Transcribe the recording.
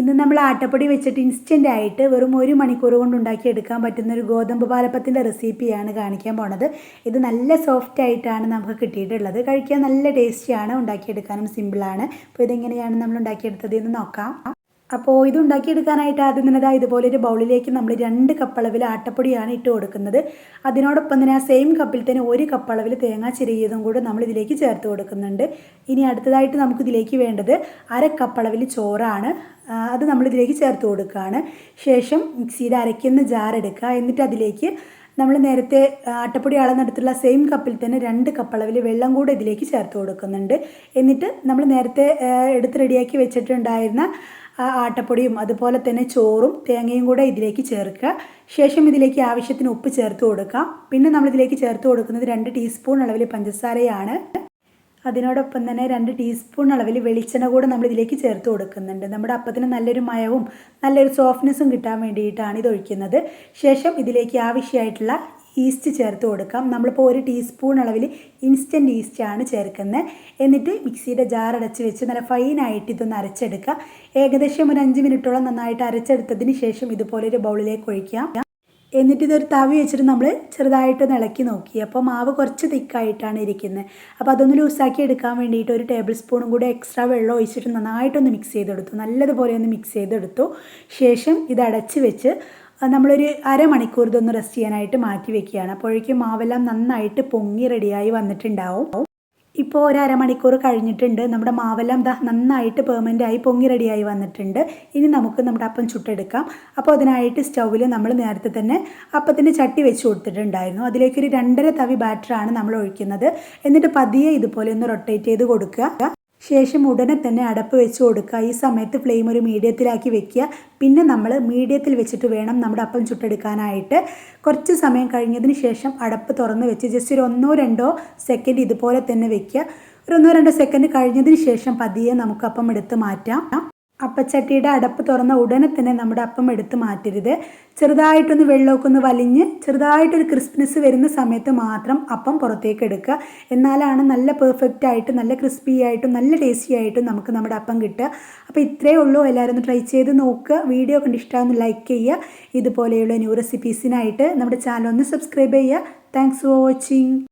ഇന്ന് നമ്മൾ ആട്ടപ്പൊടി വെച്ചിട്ട് ഇൻസ്റ്റൻ്റ് ആയിട്ട് വെറും 1 മണിക്കൂർ കൊണ്ട് ഉണ്ടാക്കിയെടുക്കാൻ പറ്റുന്ന ഒരു ഗോതമ്പ് പാലപ്പത്തിൻ്റെ റെസിപ്പിയാണ് കാണിക്കാൻ പോണത്. ഇത് നല്ല സോഫ്റ്റ് ആയിട്ടാണ് നമുക്ക് കിട്ടിയിട്ടുള്ളത്. കഴിക്കാൻ നല്ല ടേസ്റ്റിയാണ്, ഉണ്ടാക്കിയെടുക്കാനും സിമ്പിളാണ്. അപ്പോൾ ഇതെങ്ങനെയാണ് നമ്മൾ ഉണ്ടാക്കിയെടുത്തത് എന്ന് നോക്കാം. അപ്പോൾ ഇത് ഉണ്ടാക്കിയെടുക്കാനായിട്ട് ആദ്യം തന്നെ ഇതുപോലൊരു ബൗളിലേക്ക് നമ്മൾ 2 കപ്പ് അളവിൽ ആട്ടപ്പൊടിയാണ് ഇട്ട് കൊടുക്കുന്നത്. അതിനോടൊപ്പം തന്നെ ആ സെയിം കപ്പിൽ തന്നെ 1 കപ്പ് അളവിൽ തേങ്ങ ചിരകിയതും കൂടെ നമ്മൾ ഇതിലേക്ക് ചേർത്ത് കൊടുക്കുന്നുണ്ട്. ഇനി അടുത്തതായിട്ട് നമുക്കിതിലേക്ക് വേണ്ടത് 1/2 കപ്പ് അളവിൽ ചോറാണ്. അത് നമ്മളിതിലേക്ക് ചേർത്ത് കൊടുക്കുകയാണ്. ശേഷം മിക്സിയുടെ അരയ്ക്കുന്ന ജാർ എടുക്കുക. എന്നിട്ട് അതിലേക്ക് നമ്മൾ നേരത്തെ ആട്ടപ്പൊടി അളന്നെടുത്തുള്ള സെയിം കപ്പിൽ തന്നെ 2 കപ്പ് അളവിൽ വെള്ളം കൂടെ ഇതിലേക്ക് ചേർത്ത് കൊടുക്കുന്നുണ്ട്. എന്നിട്ട് നമ്മൾ നേരത്തെ എടുത്ത് റെഡിയാക്കി വെച്ചിട്ടുണ്ടായിരുന്ന ആട്ടപ്പൊടിയും അതുപോലെ തന്നെ ചോറും തേങ്ങയും കൂടെ ഇതിലേക്ക് ചേർക്കുക. ശേഷം ഇതിലേക്ക് ആവശ്യത്തിന് ഉപ്പ് ചേർത്ത് കൊടുക്കാം. പിന്നെ നമ്മളിതിലേക്ക് ചേർത്ത് കൊടുക്കുന്നത് 2 ടീസ്പൂൺ അളവിൽ പഞ്ചസാരയാണ്. അതിനോടൊപ്പം തന്നെ 2 ടീസ്പൂൺ അളവിൽ വെളിച്ചെണ്ണ കൂടെ നമ്മൾ ഇതിലേക്ക് ചേർത്ത് കൊടുക്കുന്നുണ്ട്. നമ്മുടെ അപ്പത്തിന് നല്ലൊരു മയവും നല്ലൊരു സോഫ്റ്റ്നെസ്സും കിട്ടാൻ വേണ്ടിയിട്ടാണ് ഇത് ഒഴിക്കുന്നത്. ശേഷം ഇതിലേക്ക് ആവശ്യമായിട്ടുള്ള ഈസ്റ്റ് ചേർത്ത് കൊടുക്കാം. നമ്മളിപ്പോൾ 1 ടീസ്പൂൺ അളവിൽ ഇൻസ്റ്റൻറ്റ് ഈസ്റ്റാണ് ചേർക്കുന്നത്. എന്നിട്ട് മിക്സിയുടെ ജാർ അടച്ച് വെച്ച് നല്ല ഫൈനായിട്ട് ഇതൊന്ന് അരച്ചെടുക്കുക. ഏകദേശം ഒരു 5 മിനിറ്റോളം നന്നായിട്ട് അരച്ചെടുത്തതിന് ശേഷം ഇതുപോലൊരു ബൗളിലേക്ക് ഒഴിക്കാം. എന്നിട്ട് ഇതൊരു തവി വെച്ചിട്ട് നമ്മൾ ചെറുതായിട്ടൊന്ന് ഇളക്കി നോക്കി. അപ്പോൾ മാവ് കുറച്ച് തിക്കായിട്ടാണ് ഇരിക്കുന്നത്. അപ്പോൾ അതൊന്ന് ലൂസാക്കി എടുക്കാൻ വേണ്ടിയിട്ട് 1 ടേബിൾ സ്പൂണും കൂടെ എക്സ്ട്രാ വെള്ളം ഒഴിച്ചിട്ട് നന്നായിട്ടൊന്ന് മിക്സ് ചെയ്തെടുത്തു. നല്ലതുപോലെ ഒന്ന് മിക്സ് ചെയ്തെടുത്തു. ശേഷം ഇത് അടച്ച് വെച്ച് നമ്മളൊരു അരമണിക്കൂർ ഇതൊന്ന് റെസ്റ്റ് ചെയ്യാനായിട്ട് മാറ്റി വെക്കുകയാണ്. അപ്പോഴേക്കും മാവെല്ലാം നന്നായിട്ട് പൊങ്ങി റെഡിയായി വന്നിട്ടുണ്ടാവും. ഇപ്പോൾ ഒരു അരമണിക്കൂർ കഴിഞ്ഞിട്ടുണ്ട്. നമ്മുടെ മാവെല്ലാം നന്നായിട്ട് പെർമനൻ്റായി പൊങ്ങി റെഡിയായി വന്നിട്ടുണ്ട്. ഇനി നമുക്ക് നമ്മുടെ അപ്പം ചുട്ടെടുക്കാം. അപ്പോൾ അതിനായിട്ട് സ്റ്റൗവിൽ നമ്മൾ നേരത്തെ തന്നെ അപ്പത്തിൻ്റെ ചട്ടി വെച്ച് കൊടുത്തിട്ടുണ്ടായിരുന്നു. അതിലേക്കൊരു 2.5 തവി ബാറ്ററാണ് നമ്മൾ ഒഴിക്കുന്നത്. എന്നിട്ട് പതിയെ ഇതുപോലെ ഒന്ന് റൊട്ടേറ്റ് ചെയ്ത് കൊടുക്കുക. ശേഷം ഉടനെ തന്നെ അടപ്പ് വെച്ച് കൊടുക്കുക. ഈ സമയത്ത് ഫ്ലെയിം ഒരു മീഡിയത്തിലാക്കി വെക്കുക. പിന്നെ നമ്മൾ മീഡിയത്തിൽ വെച്ചിട്ട് വേണം നമ്മുടെ അപ്പം ചുട്ടെടുക്കാനായിട്ട്. കുറച്ച് സമയം കഴിഞ്ഞതിന് ശേഷം അടപ്പ് തുറന്ന് വെച്ച് ജസ്റ്റ് ഒരു 1-2 സെക്കൻഡ് ഇതുപോലെ തന്നെ വെക്കുക. ഒരു 1-2 സെക്കൻഡ് കഴിഞ്ഞതിന് ശേഷം പതിയെ നമുക്ക് അപ്പം എടുത്ത് മാറ്റാം. അപ്പച്ചട്ടിയുടെ അടപ്പ് തുറന്ന ഉടനെ തന്നെ നമ്മുടെ അപ്പം എടുത്ത് മാറ്റരുത്. ചെറുതായിട്ടൊന്ന് വെള്ളമൊക്കെ ഒന്ന് വലിഞ്ഞ് ചെറുതായിട്ടൊരു ക്രിസ്പിനെസ് വരുന്ന സമയത്ത് മാത്രം അപ്പം പുറത്തേക്ക് എടുക്കുക. എന്നാലാണ് നല്ല പെർഫെക്റ്റ് ആയിട്ട് നല്ല ക്രിസ്പി ആയിട്ടും നല്ല ടേസ്റ്റി ആയിട്ടും നമുക്ക് നമ്മുടെ അപ്പം കിട്ടുക. അപ്പോൾ ഇത്രയേ ഉള്ളൂ. എല്ലാവരും ഒന്ന് ട്രൈ ചെയ്ത് നോക്കുക. വീഡിയോ കണ്ട് ഇഷ്ടമാകുന്ന ലൈക്ക് ചെയ്യുക. ഇതുപോലെയുള്ള ന്യൂ റെസിപ്പീസിനായിട്ട് നമ്മുടെ ചാനൽ ഒന്ന് സബ്സ്ക്രൈബ് ചെയ്യുക. Thanks for watching.